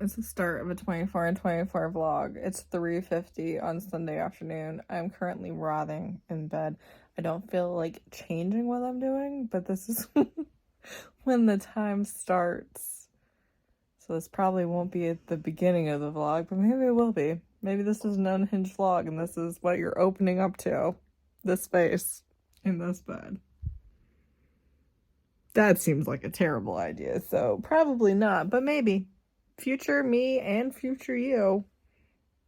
It's the start of a 24 and 24 vlog. It's 3:50 on Sunday afternoon. I'm currently rotting in bed. I don't feel like changing what I'm doing, but this is when the time starts. So this probably won't be at the beginning of the vlog, but maybe it will be. Maybe this is an unhinged vlog and this is what you're opening up to. This space in this bed. That seems like a terrible idea, so probably not, but maybe. Future me and future you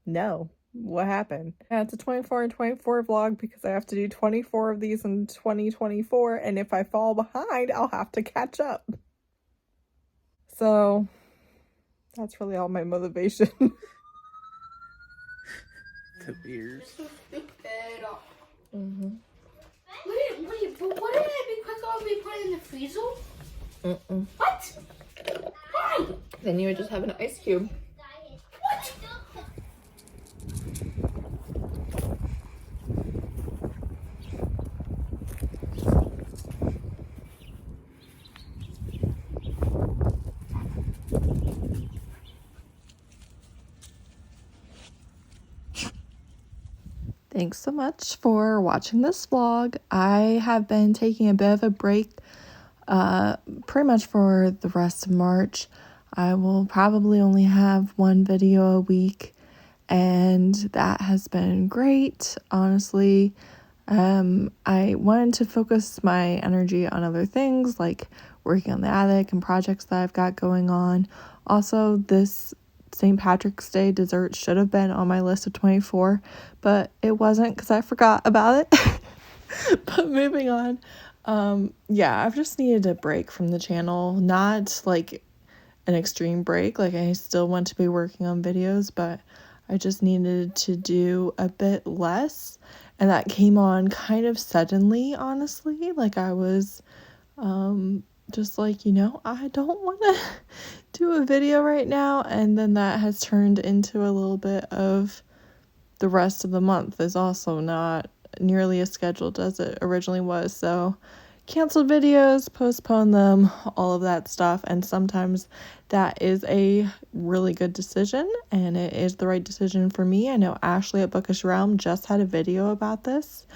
know what happened. Yeah, it's a 24 and 24 vlog because I have to do 24 of these in 2024, and if I fall behind, I'll have to catch up. So that's really all my motivation. The beers. So stupid. Mm-hmm. Wait, but wouldn't it be quicker if we put it in the freezer? Mm-mm. What? Why? Then you would just have an ice cube. What? Thanks so much for watching this vlog. I have been taking a bit of a break pretty much for the rest of March. I will probably only have one video a week, and that has been great, honestly. I wanted to focus my energy on other things like working on the attic and projects that I've got going on. Also, this St. Patrick's Day dessert should have been on my list of 24, but it wasn't because I forgot about it. But moving on. Yeah, I've just needed a break from the channel. Not like an extreme break. Like, I still want to be working on videos, but I just needed to do a bit less. And that came on kind of suddenly, honestly. Like, I was just like, I don't want to do a video right now. And then that has turned into a little bit of the rest of the month is also not nearly as scheduled as it originally was. So canceled videos, postpone them, all of that stuff. And sometimes that is a really good decision, and it is the right decision for me. I know Ashley at Bookish Realm just had a video about this.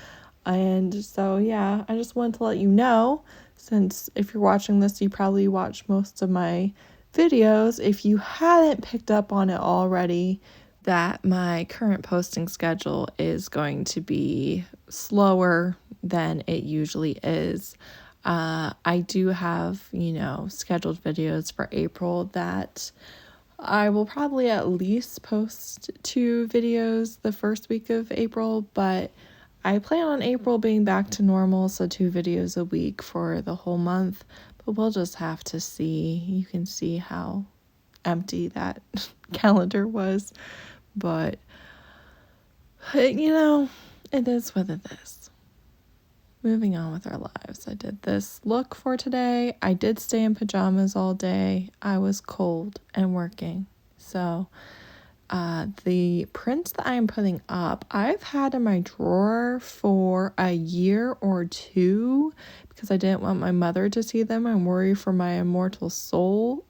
And so, yeah, I just wanted to let you know, since if you're watching this, you probably watch most of my videos. If you hadn't picked up on it already, that my current posting schedule is going to be slower than it usually is. I do have, scheduled videos for April that I will probably at least post 2 videos the first week of April, but I plan on April being back to normal, so 2 videos a week for the whole month, but we'll just have to see. You can see how empty that calendar was, but it is what it is. Moving on with our lives. I did this look for today. I did stay in pajamas all day. I was cold and working. So the prints that I am putting up, I've had in my drawer for a year or 2 because I didn't want my mother to see them. I'm worried for my immortal soul.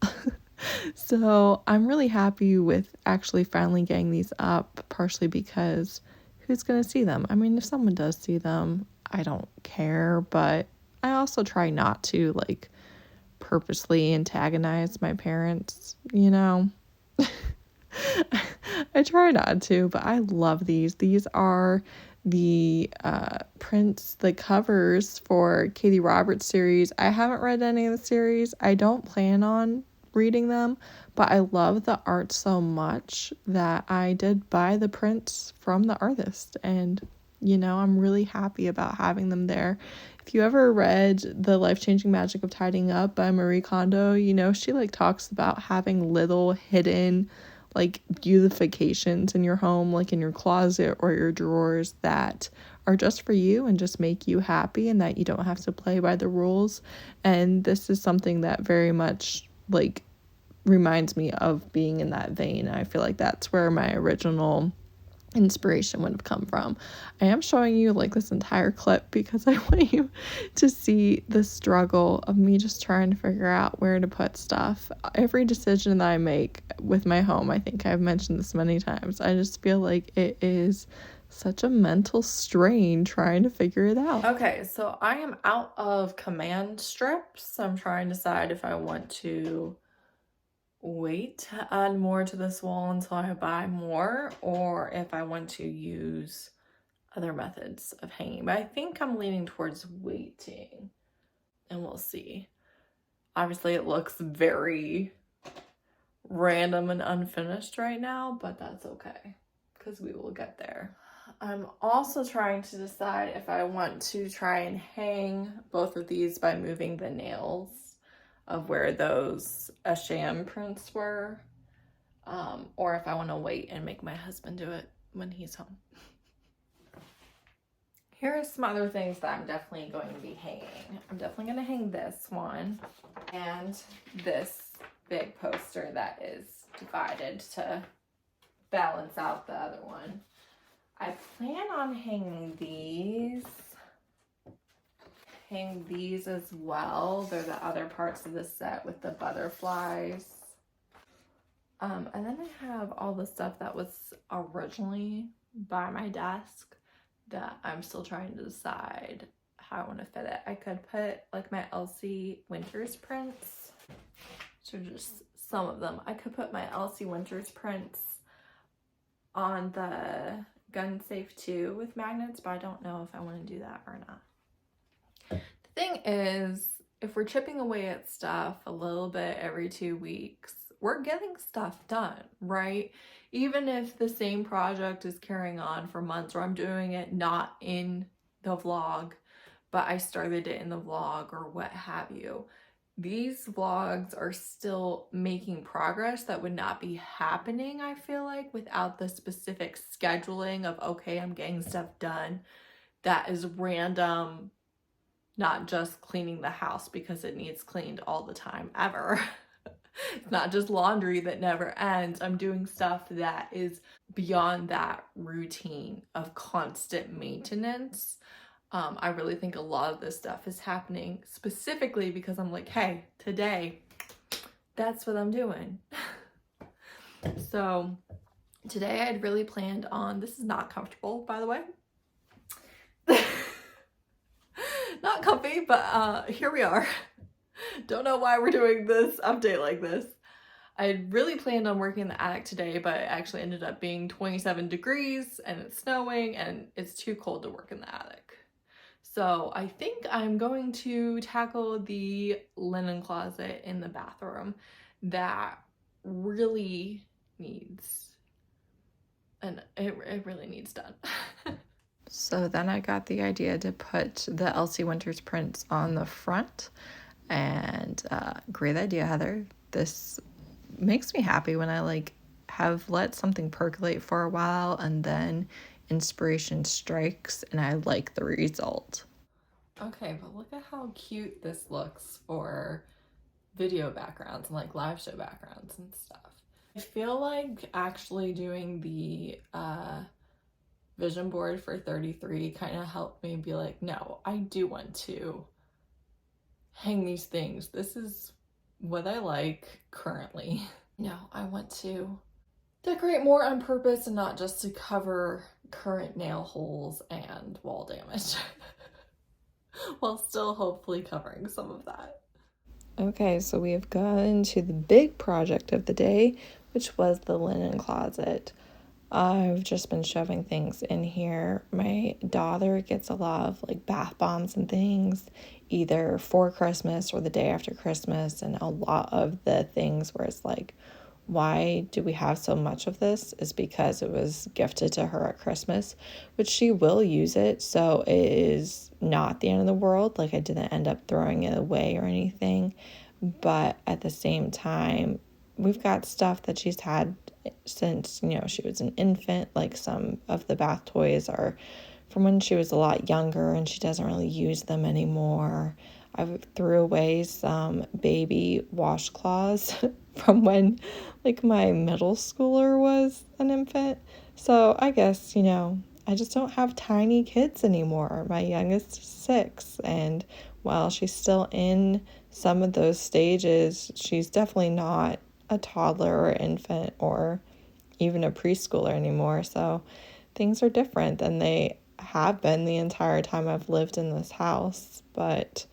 So I'm really happy with actually finally getting these up, partially because who's going to see them? I mean, if someone does see them, I don't care, but I also try not to, purposely antagonize my parents, I try not to, but I love these. These are the prints, the covers for Katie Roberts' series. I haven't read any of the series. I don't plan on reading them, but I love the art so much that I did buy the prints from the artist, and I'm really happy about having them there. If you ever read The Life-Changing Magic of Tidying Up by Marie Kondo, she talks about having little hidden beautifications in your home, in your closet or your drawers, that are just for you and just make you happy, and that you don't have to play by the rules. And this is something that very much reminds me of being in that vein. I feel like that's where my original inspiration would have come from. I am showing you like this entire clip because I want you to see the struggle of me just trying to figure out where to put stuff. Every decision that I make with my home, I think I've mentioned this many times, I just feel like it is such a mental strain trying to figure it out. Okay, so I am out of command strips. I'm trying to decide if I want to wait to add more to this wall until I buy more, or if I want to use other methods of hanging. But I think I'm leaning towards waiting, and we'll see. Obviously it looks very random and unfinished right now, but that's okay because we will get there. I'm also trying to decide if I want to try and hang both of these by moving the nails of where those Asham prints were, or if I want to wait and make my husband do it when he's home. Here are some other things that I'm definitely going to be hanging. I'm definitely going to hang this one and this big poster that is divided to balance out the other one. I plan on hanging these as well. They're the other parts of the set with the butterflies. And then I have all the stuff that was originally by my desk that I'm still trying to decide how I want to fit it. I could put like my Elsie Winters prints. So just some of them. I could put my Elsie Winters prints on the gun safe too with magnets, but I don't know if I want to do that or not. The thing is, if we're chipping away at stuff a little bit every 2 weeks, we're getting stuff done, right? Even if the same project is carrying on for months, or I'm doing it not in the vlog, but I started it in the vlog or what have you. These vlogs are still making progress that would not be happening, I feel like, without the specific scheduling of, okay, I'm getting stuff done that is random, not just cleaning the house because it needs cleaned all the time, ever. It's not just laundry that never ends. I'm doing stuff that is beyond that routine of constant maintenance. I really think a lot of this stuff is happening specifically because I'm like, hey, today, that's what I'm doing. So today I'd really planned on, this is not comfortable, by the way. Not comfy, but here we are. Don't know why we're doing this update like this. I really planned on working in the attic today, but it actually ended up being 27 degrees and it's snowing and it's too cold to work in the attic. So I think I'm going to tackle the linen closet in the bathroom that really needs, and it really needs done. So then I got the idea to put the Elsie Winters prints on the front, and great idea, Heather. This makes me happy when I have let something percolate for a while and then inspiration strikes and I like the result. Okay, but look at how cute this looks for video backgrounds and like live show backgrounds and stuff. I feel like actually doing the vision board for 33 kind of helped me be like, no, I do want to hang these things. This is what I like currently. No, I want to decorate more on purpose and not just to cover current nail holes and wall damage. While still hopefully covering some of that. Okay, so we have gotten to the big project of the day, which was the linen closet. I've just been shoving things in here. My daughter gets a lot of like bath bombs and things, either for Christmas or the day after Christmas, and a lot of the things where it's like, why do we have so much of this is because it was gifted to her at Christmas, which she will use it, so it is not the end of the world. Like, I didn't end up throwing it away or anything, but at the same time, we've got stuff that she's had since, she was an infant. Like, some of the bath toys are from when she was a lot younger and she doesn't really use them anymore. I threw away some baby washcloths from when like my middle schooler was an infant. So I guess, I just don't have tiny kids anymore. My youngest is 6, and while she's still in some of those stages, she's definitely not a toddler or infant or even a preschooler anymore. So things are different than they have been the entire time I've lived in this house. But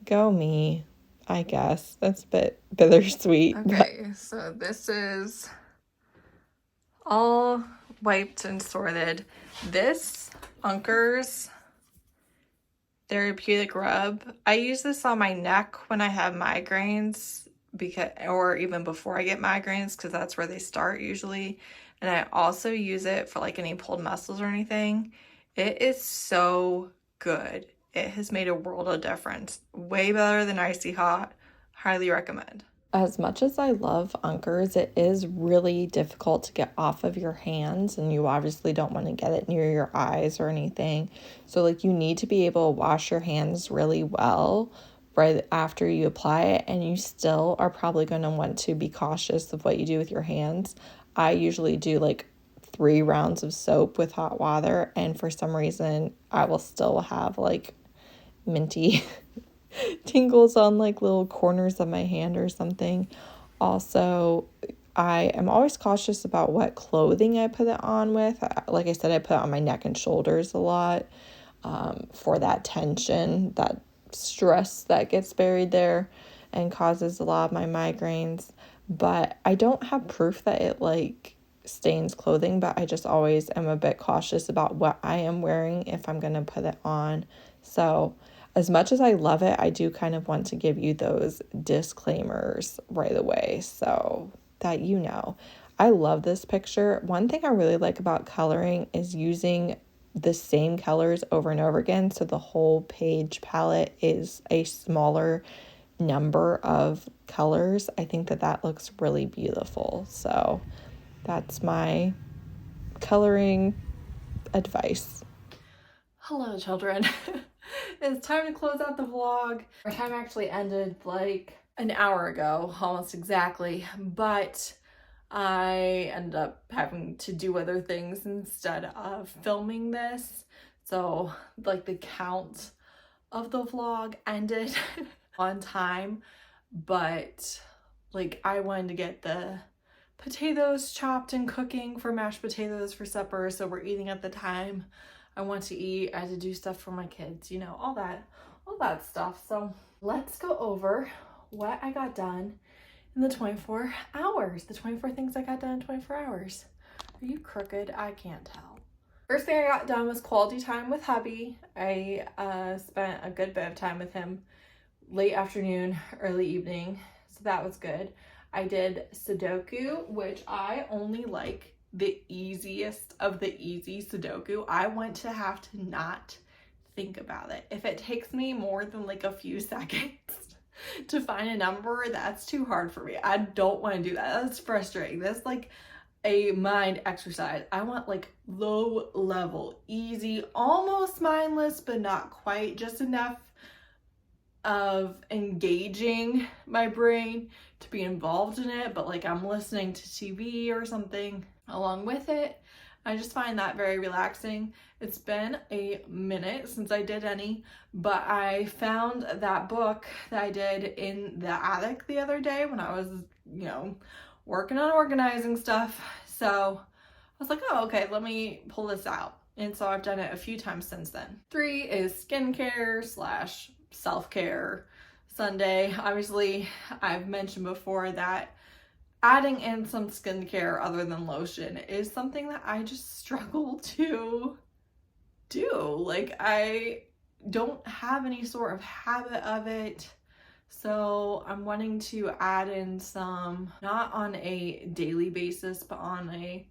go me, I guess. That's a bit bittersweet. Okay, so this is all wiped and sorted. This Uncker's therapeutic rub, I use this on my neck when I have migraines, or even before I get migraines, because that's where they start usually. And I also use it for like any pulled muscles or anything. It is so good. It has made a world of difference. Way better than Icy Hot. Highly recommend. As much as I love Uncker's, it is really difficult to get off of your hands, and you obviously don't want to get it near your eyes or anything. So like you need to be able to wash your hands really well right after you apply it, and you still are probably going to want to be cautious of what you do with your hands. I usually do like 3 rounds of soap with hot water, and for some reason I will still have like minty tingles on like little corners of my hand or something. Also, I am always cautious about what clothing I put it on with. Like I said, I put it on my neck and shoulders a lot for that tension, that stress that gets buried there and causes a lot of my migraines. But I don't have proof that it like stains clothing, but I just always am a bit cautious about what I am wearing if I'm going to put it on. So as much as I love it, I do kind of want to give you those disclaimers right away so that you know. I love this picture. One thing I really like about coloring is using the same colors over and over again, so the whole page palette is a smaller number of colors. I think that looks really beautiful. So that's my coloring advice. Hello, children. It's time to close out the vlog. Our time actually ended like an hour ago, almost exactly, but I ended up having to do other things instead of filming this. So like the count of the vlog ended on time, but like I wanted to get the potatoes chopped and cooking for mashed potatoes for supper, so we're eating at the time I want to eat. I had to do stuff for my kids, all that stuff. So let's go over what I got done in the 24 hours, the 24 things I got done in 24 hours. Are you crooked? I can't tell. First thing I got done was quality time with hubby. I spent a good bit of time with him late afternoon, early evening, so that was good. I did Sudoku, which I only like the easiest of the easy Sudoku. I want to have to not think about it. If it takes me more than like a few seconds to find a number, that's too hard for me. I don't want to do that. That's frustrating. That's like a mind exercise. I want like low level, easy, almost mindless, but not quite, just enough of engaging my brain to be involved in it, but like I'm listening to TV or something along with it. I just find that very relaxing. It's been a minute since I did any, but I found that book that I did in the attic the other day when I was, working on organizing stuff. So I was like, oh, okay, let me pull this out. And so I've done it a few times since then. 3 is skincare / self-care Sunday. Obviously, I've mentioned before that adding in some skincare other than lotion is something that I just struggle to do. Like, I don't have any sort of habit of it. So I'm wanting to add in some, not on a daily basis, but on a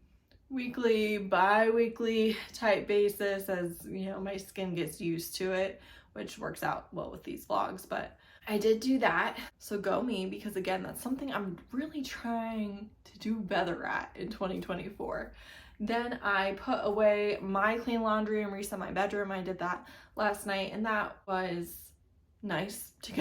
weekly, bi-weekly type basis as, my skin gets used to it, which works out well with these vlogs. But I did do that. So go me, because again, that's something I'm really trying to do better at in 2024. Then I put away my clean laundry and reset my bedroom. I did that last night, and that was nice to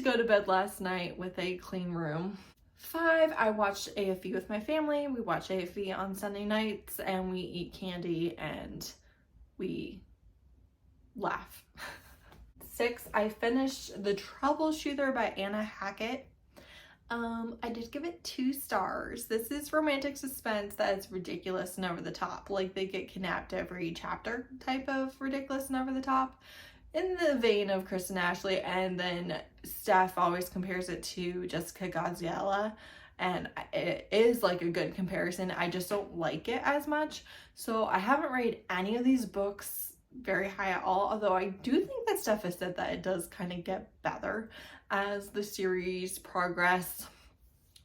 go to bed last night with a clean room. 5, I watched AFV with my family. We watch AFV on Sunday nights and we eat candy and we laugh. 6, I finished The Troubleshooter by Anna Hackett. I did give it 2 stars. This is romantic suspense that is ridiculous and over the top. Like they get kidnapped every chapter type of ridiculous and over the top. In the vein of Kristen Ashley, and then Steph always compares it to Jessica Gaziella, and it is like a good comparison. I just don't like it as much. So I haven't rated any of these books very high at all, although I do think that Steph has said that it does kind of get better as the series progress.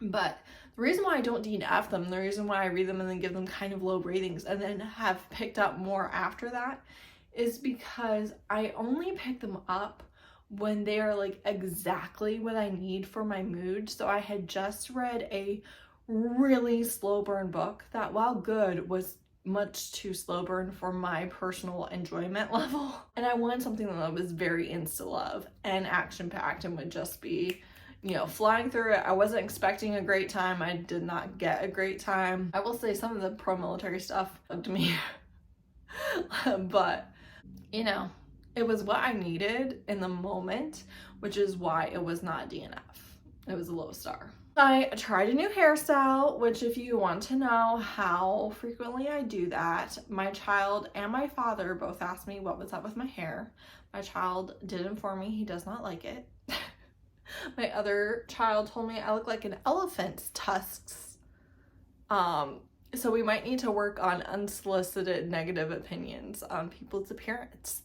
But the reason why I don't DNF them, the reason why I read them and then give them kind of low ratings and then have picked up more after that, is because I only pick them up when they are like exactly what I need for my mood. So I had just read a really slow burn book that, while good, was much too slow burn for my personal enjoyment level. And I wanted something that was very insta-love and action-packed and would just be, you know, flying through it. I wasn't expecting a great time. I did not get a great time. I will say some of the pro-military stuff bugged me. But you know, it was what I needed in the moment, which is why it was not DNF. It was a low star. I tried a new hairstyle, which if you want to know how frequently I do that, my child and my father both asked me what was up with my hair. My child did inform me he does not like it. My other child told me I look like an elephant's tusks. So we might need to work on unsolicited negative opinions on people's appearance.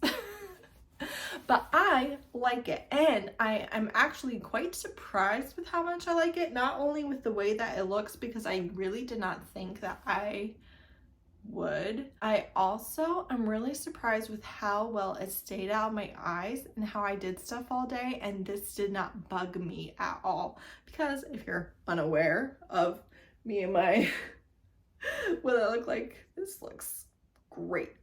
But I like it, and I'm actually quite surprised with how much I like it, not only with the way that it looks, because I really did not think that I would. I also am really surprised with how well it stayed out of my eyes and how I did stuff all day, and this did not bug me at all. Because if you're unaware of me and my what I look like, this looks great.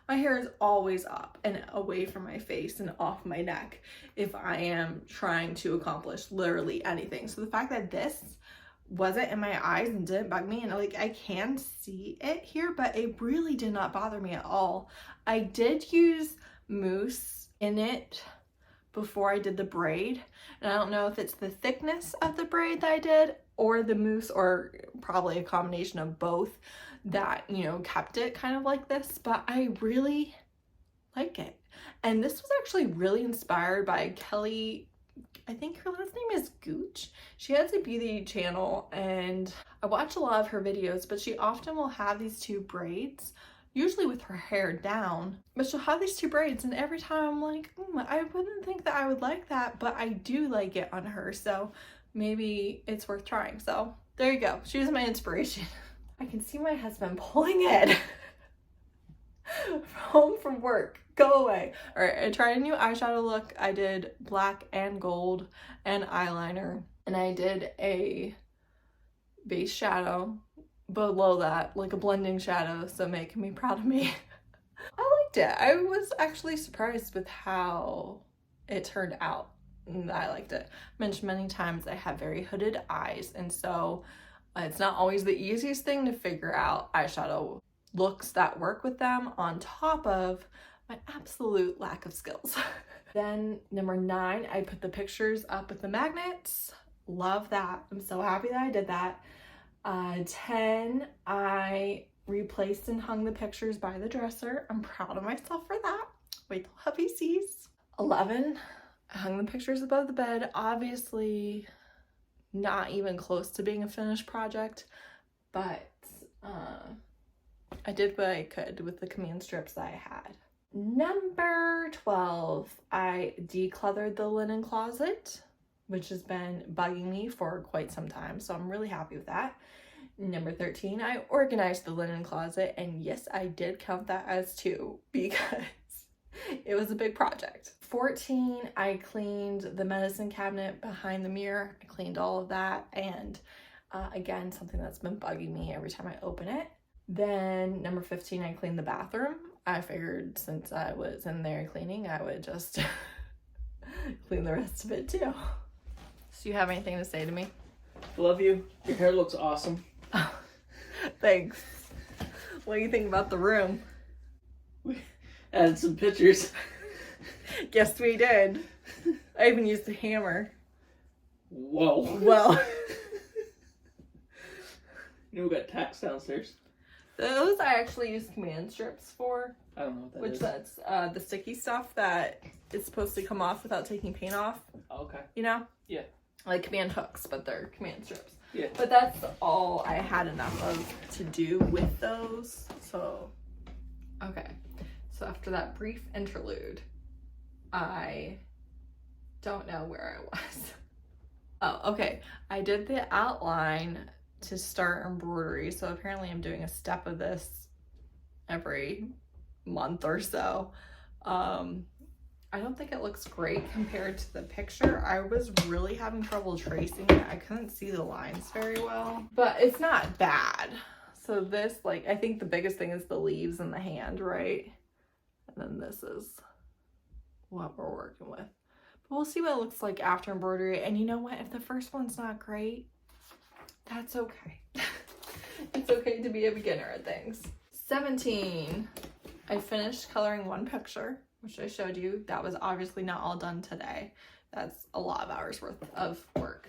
My hair is always up and away from my face and off my neck if I am trying to accomplish literally anything. So the fact that this wasn't in my eyes and didn't bug me, and like I can see it here, but it really did not bother me at all. I did use mousse in it before I did the braid, and I don't know if it's the thickness of the braid that I did or the mousse, or probably a combination of both, that, you know, kept it kind of like this, but I really like it. And this was actually really inspired by Kelly, I think her last name is Gooch. She has a beauty channel and I watch a lot of her videos, but she often will have these 2 braids, usually with her hair down, but she'll have these 2 braids, and every time I'm like, I wouldn't think that I would like that, but I do like it on her, so maybe it's worth trying. So there you go. She was my inspiration. I can see my husband pulling it home from work. Go away. All right, I tried a new eyeshadow look. I did black and gold and eyeliner, and I did a base shadow below that, like a blending shadow, so making me proud of me. I liked it. I was actually surprised with how it turned out. I liked it. I mentioned many times I have very hooded eyes, and so it's not always the easiest thing to figure out eyeshadow looks that work with them, on top of my absolute lack of skills. Then number 9, I put the pictures up with the magnets. Love that. I'm so happy that I did that. 10, I replaced and hung the pictures by the dresser. I'm proud of myself for that. Wait till hubby sees. 11, I hung the pictures above the bed. Obviously not even close to being a finished project, but I did what I could with the command strips that I had. Number 12, I decluttered the linen closet, which has been bugging me for quite some time, so I'm really happy with that. Number 13, I organized the linen closet, and yes, I did count that as 2 because it was a big project. 14, I cleaned the medicine cabinet behind the mirror. I cleaned all of that, and again, something that's been bugging me every time I open it. Then number 15, I cleaned the bathroom. I figured since I was in there cleaning, I would just clean the rest of it too. So you have anything to say to me? Love you. Your hair looks awesome. Thanks. What do you think about the room? We added some pictures. Yes, we did. I even used a hammer. Whoa. Well, You know we got tacks downstairs. those I actually use command strips for. I don't know what that Which is. that's the sticky stuff that is supposed to come off without taking paint off. Oh, okay. You know? Yeah. Like command hooks, but they're command strips. Yeah. But that's all I had enough of to do with those. So, okay. So after that brief interlude, I don't know where I was. Oh, okay. I did the outline to start embroidery. So apparently I'm doing a step of this every month or so. I don't think it looks great compared to the picture. I was really having trouble tracing it. I couldn't see the lines very well, but it's not bad. So this, like, I think the biggest thing is the leaves and the hand, right? And then this is what we're working with. But we'll see what it looks like after embroidery. And you know what? If the first one's not great, that's okay. It's okay to be a beginner at things. 17. I finished coloring one picture, which I showed you. That was obviously not all done today. That's a lot of hours worth of work.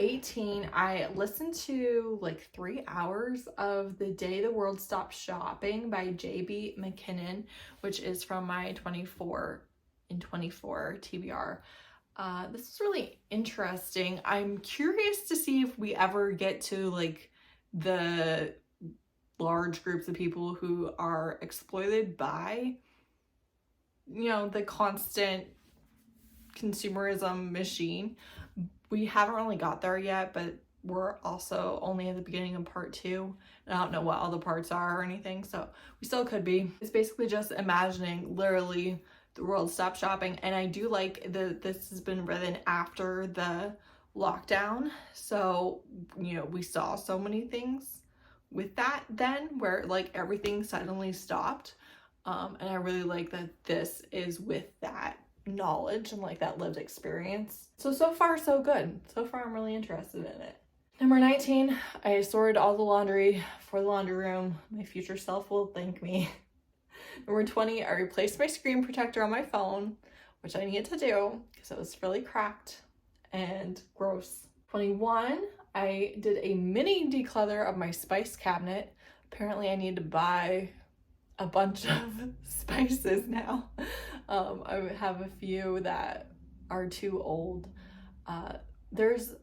18, I listened to like 3 hours of The Day the World Stopped Shopping by J.B. MacKinnon, which is from my 24 in 24 TBR. This is really interesting. I'm curious to see if we ever get to like the large groups of people who are exploited by, you know, the constant consumerism machine. We haven't really got there yet, but we're also only at the beginning of part 2. And I don't know what all the parts are or anything, so we still could be. It's basically just imagining literally the world stopped shopping. And I do like this has been written after the lockdown, so you know, we saw so many things with that then where like everything suddenly stopped, and I really like that this is with that knowledge and like that lived experience. So far so good. So far I'm really interested in it. Number 19, I sorted all the laundry for the laundry room. My future self will thank me. Number 20, I replaced my screen protector on my phone, which I needed to do because it was really cracked and gross. 21, I did a mini declutter of my spice cabinet. Apparently I need to buy a bunch of spices now. I have a few that are too old. There's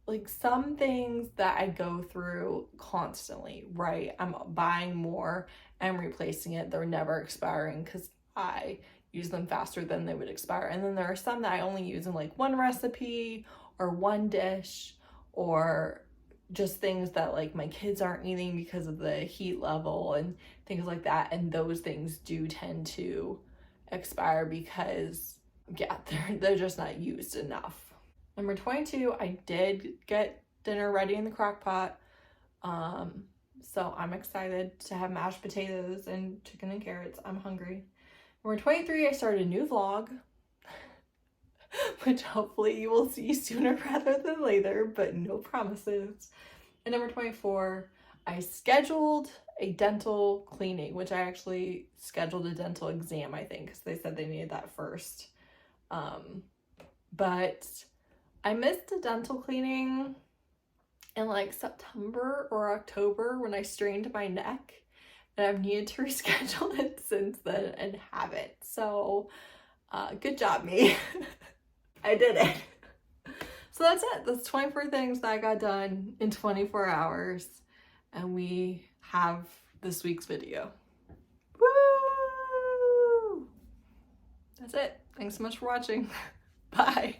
like some things that I go through constantly, right? I'm buying more and replacing it. They're never expiring because I use them faster than they would expire. And then there are some that I only use in like one recipe or one dish, or just things that like my kids aren't eating because of the heat level and things like that. And those things do tend to expire because yeah, they're just not used enough. Number 22, I did get dinner ready in the crock pot. So I'm excited to have mashed potatoes and chicken and carrots. I'm hungry. Number 23, I started a new vlog, which hopefully you will see sooner rather than later, but no promises. And number 24, I scheduled a dental cleaning, which I actually scheduled a dental exam, I think, because they said they needed that first. But I missed a dental cleaning in like September or October when I strained my neck, and I've needed to reschedule it since then and haven't. So good job me. I did it. So that's it. That's 24 things that I got done in 24 hours. And we have this week's video. Woo! That's it. Thanks so much for watching. Bye.